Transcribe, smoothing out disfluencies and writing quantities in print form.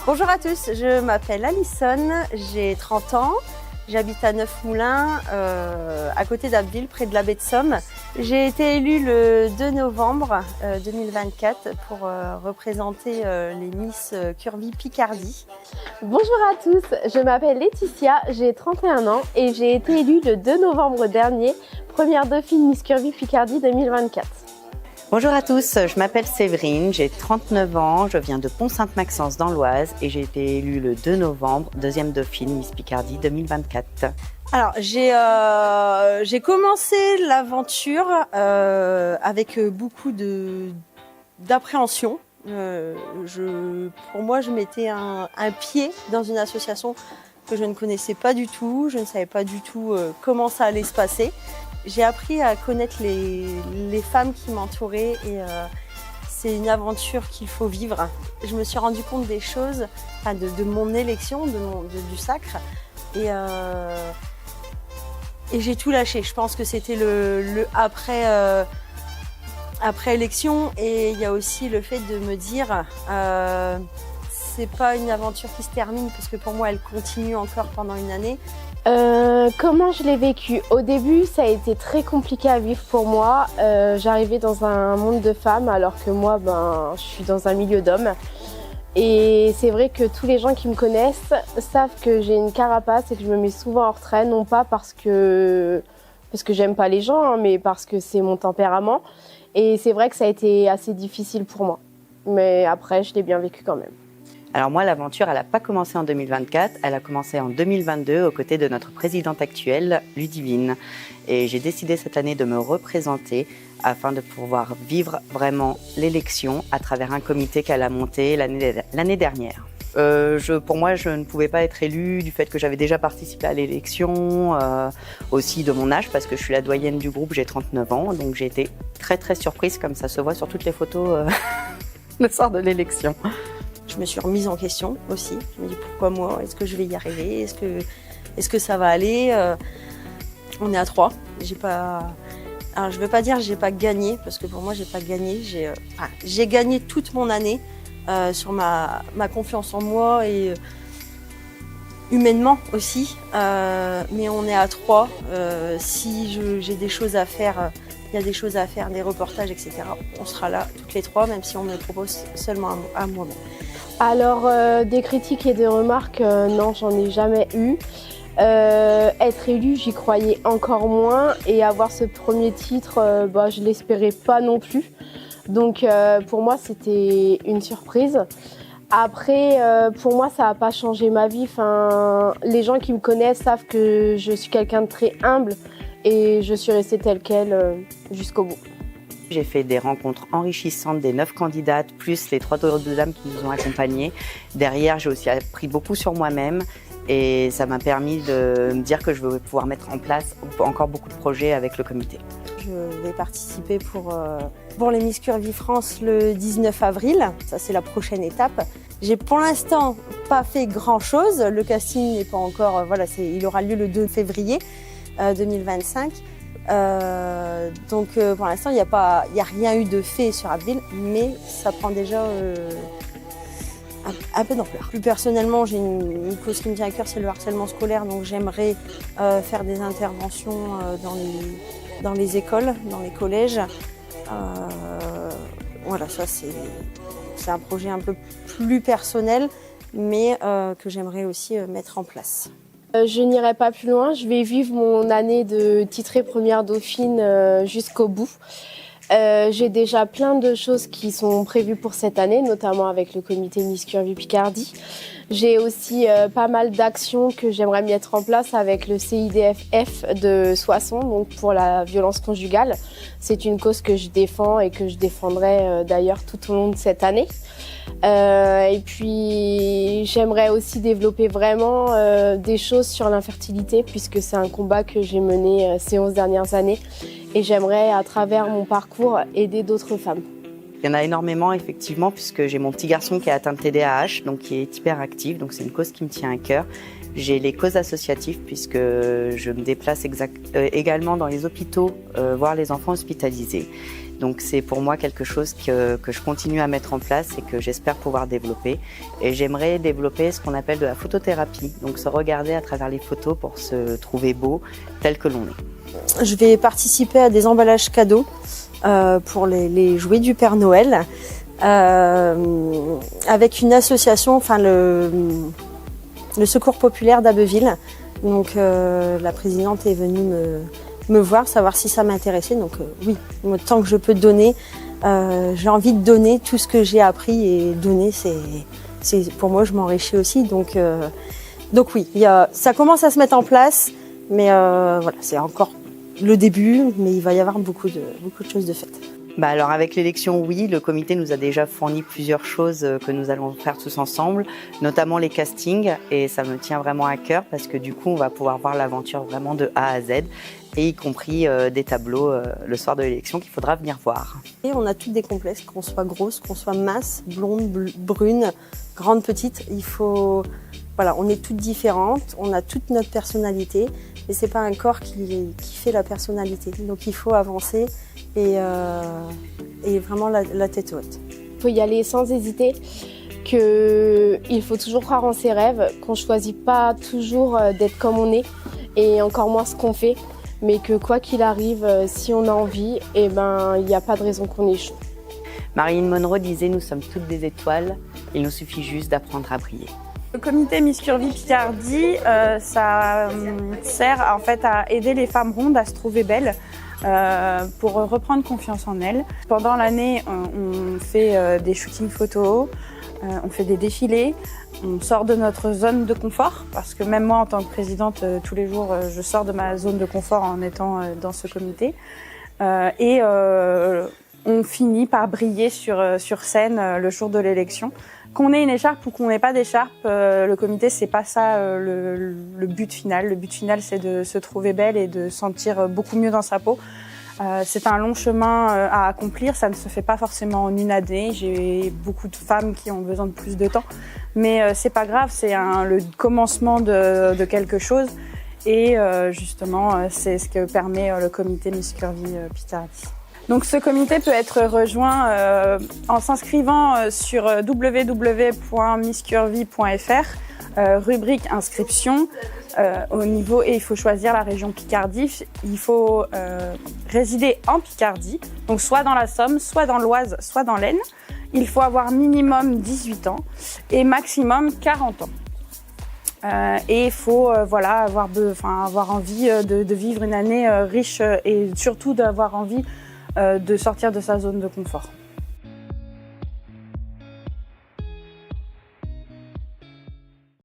Bonjour à tous, je m'appelle Alison, j'ai 30 ans, j'habite à Neufmoulins, à côté d'Abbeville, près de la baie de Somme. J'ai été élue le 2 novembre 2024 pour représenter les Miss Curvy Picardie. Bonjour à tous, je m'appelle Laetitia, j'ai 31 ans et j'ai été élue le 2 novembre dernier, première dauphine Miss Curvy Picardie 2024. Bonjour à tous, je m'appelle Séverine, j'ai 39 ans, je viens de Pont-Sainte-Maxence dans l'Oise et j'ai été élue le 2 novembre, deuxième dauphine Miss Picardie 2024. Alors j'ai commencé l'aventure avec beaucoup d'appréhension. Pour moi, je mettais un pied dans une association que je ne connaissais pas du tout, je ne savais pas du tout comment ça allait se passer. J'ai appris à connaître les femmes qui m'entouraient et c'est une aventure qu'il faut vivre. Je me suis rendu compte des choses, de mon élection, du sacre et j'ai tout lâché. Je pense que c'était le après élection et il y a aussi le fait de me dire c'est pas une aventure qui se termine parce que pour moi elle continue encore pendant une année. Comment je l'ai vécu? Au début, ça a été très compliqué à vivre pour moi. J'arrivais dans un monde de femmes alors que moi, je suis dans un milieu d'hommes. Et c'est vrai que tous les gens qui me connaissent savent que j'ai une carapace et que je me mets souvent en retrait, non pas parce que j'aime pas les gens, mais parce que c'est mon tempérament. Et c'est vrai que ça a été assez difficile pour moi. Mais après, je l'ai bien vécu quand même. Alors moi, l'aventure, elle n'a pas commencé en 2024, elle a commencé en 2022 aux côtés de notre présidente actuelle, Ludivine. Et j'ai décidé cette année de me représenter afin de pouvoir vivre vraiment l'élection à travers un comité qu'elle a monté l'année dernière. Pour moi, je ne pouvais pas être élue du fait que j'avais déjà participé à l'élection, aussi de mon âge, parce que je suis la doyenne du groupe, j'ai 39 ans. Donc j'ai été très très surprise, comme ça se voit sur toutes les photos le soir de l'élection. Je me suis remise en question aussi. Je me dis pourquoi moi? Est-ce que je vais y arriver? Est-ce que ça va aller? On est à 3. Alors je ne veux pas dire que j'ai pas gagné, parce que pour moi j'ai pas gagné. J'ai gagné toute mon année sur ma confiance en moi et humainement aussi. Mais on est à 3. Si j'ai des choses à faire, il y a des choses à faire, des reportages, etc. On sera là toutes les 3, même si on me le propose seulement à moi-même. Alors, des critiques et des remarques, non, j'en ai jamais eu. Être élue, j'y croyais encore moins. Et avoir ce premier titre, je l'espérais pas non plus. Donc, pour moi, c'était une surprise. Après, pour moi, ça n'a pas changé ma vie. Les gens qui me connaissent savent que je suis quelqu'un de très humble et je suis restée telle qu'elle jusqu'au bout. J'ai fait des rencontres enrichissantes des 9 candidates, plus les 3 autres dames qui nous ont accompagnées. Derrière, j'ai aussi appris beaucoup sur moi-même et ça m'a permis de me dire que je vais pouvoir mettre en place encore beaucoup de projets avec le comité. Je vais participer pour les Miss Curvy France le 19 avril. Ça, c'est la prochaine étape. J'ai pour l'instant pas fait grand-chose. Le casting n'est pas encore... il aura lieu le 2 février 2025. Donc pour l'instant, il n'y a rien eu de fait sur Abbeville, mais ça prend déjà un peu d'ampleur. Plus personnellement, j'ai une cause qui me tient à cœur, c'est le harcèlement scolaire, donc j'aimerais faire des interventions dans les écoles, dans les collèges. Ça c'est un projet un peu plus personnel, mais que j'aimerais aussi mettre en place. Je n'irai pas plus loin, je vais vivre mon année de titrée première dauphine jusqu'au bout. J'ai déjà plein de choses qui sont prévues pour cette année, notamment avec le comité Miss Curvy Picardie. J'ai aussi pas mal d'actions que j'aimerais mettre en place avec le CIDFF de Soissons, donc pour la violence conjugale. C'est une cause que je défends et que je défendrai d'ailleurs tout au long de cette année. Et puis j'aimerais aussi développer vraiment des choses sur l'infertilité puisque c'est un combat que j'ai mené ces 11 dernières années et j'aimerais à travers mon parcours aider d'autres femmes. Il y en a énormément effectivement puisque j'ai mon petit garçon qui est atteint de TDAH, donc qui est hyperactif, donc c'est une cause qui me tient à cœur. J'ai les causes associatives puisque je me déplace également dans les hôpitaux, voir les enfants hospitalisés. Donc c'est pour moi quelque chose que je continue à mettre en place et que j'espère pouvoir développer. Et j'aimerais développer ce qu'on appelle de la photothérapie, donc se regarder à travers les photos pour se trouver beau tel que l'on est. Je vais participer à des emballages cadeaux pour les jouets du Père Noël avec une association, enfin le Secours populaire d'Abbeville. Donc la présidente est venue me voir, savoir si ça m'intéressait. Donc oui, tant que je peux donner, j'ai envie de donner tout ce que j'ai appris et donner, c'est pour moi, je m'enrichis aussi. Donc oui, ça commence à se mettre en place, mais voilà, c'est encore le début, mais il va y avoir beaucoup de choses de faites. Alors avec l'élection, oui, le comité nous a déjà fourni plusieurs choses que nous allons faire tous ensemble, notamment les castings, et ça me tient vraiment à cœur parce que du coup on va pouvoir voir l'aventure vraiment de A à Z, et y compris des tableaux le soir de l'élection qu'il faudra venir voir. Et on a toutes des complexes, qu'on soit grosse, qu'on soit mince, blonde, brune, grande, petite, voilà, on est toutes différentes, on a toute notre personnalité, et c'est pas un corps qui fait la personnalité. Donc il faut avancer et vraiment la tête haute. Il faut y aller sans hésiter, qu'il faut toujours croire en ses rêves, qu'on ne choisit pas toujours d'être comme on est, et encore moins ce qu'on fait, mais que quoi qu'il arrive, si on a envie, il n'y a pas de raison qu'on échoue. Marilyn Monroe disait « Nous sommes toutes des étoiles, il nous suffit juste d'apprendre à briller ». Le comité Miss Curvy Picardie, ça sert en fait à aider les femmes rondes à se trouver belles pour reprendre confiance en elles. Pendant l'année, on fait des shootings photos, on fait des défilés, on sort de notre zone de confort parce que même moi en tant que présidente, tous les jours, je sors de ma zone de confort en étant dans ce comité. On finit par briller sur scène le jour de l'élection. Qu'on ait une écharpe ou qu'on n'ait pas d'écharpe, le comité, c'est pas ça le but final. Le but final, c'est de se trouver belle et de sentir beaucoup mieux dans sa peau. C'est un long chemin à accomplir, ça ne se fait pas forcément en une année. J'ai beaucoup de femmes qui ont besoin de plus de temps, mais c'est pas grave, c'est le commencement de quelque chose. Et justement, c'est ce que permet le comité Miss Curvy Picardie. Donc ce comité peut être rejoint en s'inscrivant sur www.misscurvy.fr, rubrique inscription. Et il faut choisir la région Picardie. Il faut résider en Picardie, donc soit dans la Somme, soit dans l'Oise, soit dans l'Aisne. Il faut avoir minimum 18 ans et maximum 40 ans. Et il faut avoir envie de vivre une année riche et surtout d'avoir envie de sortir de sa zone de confort.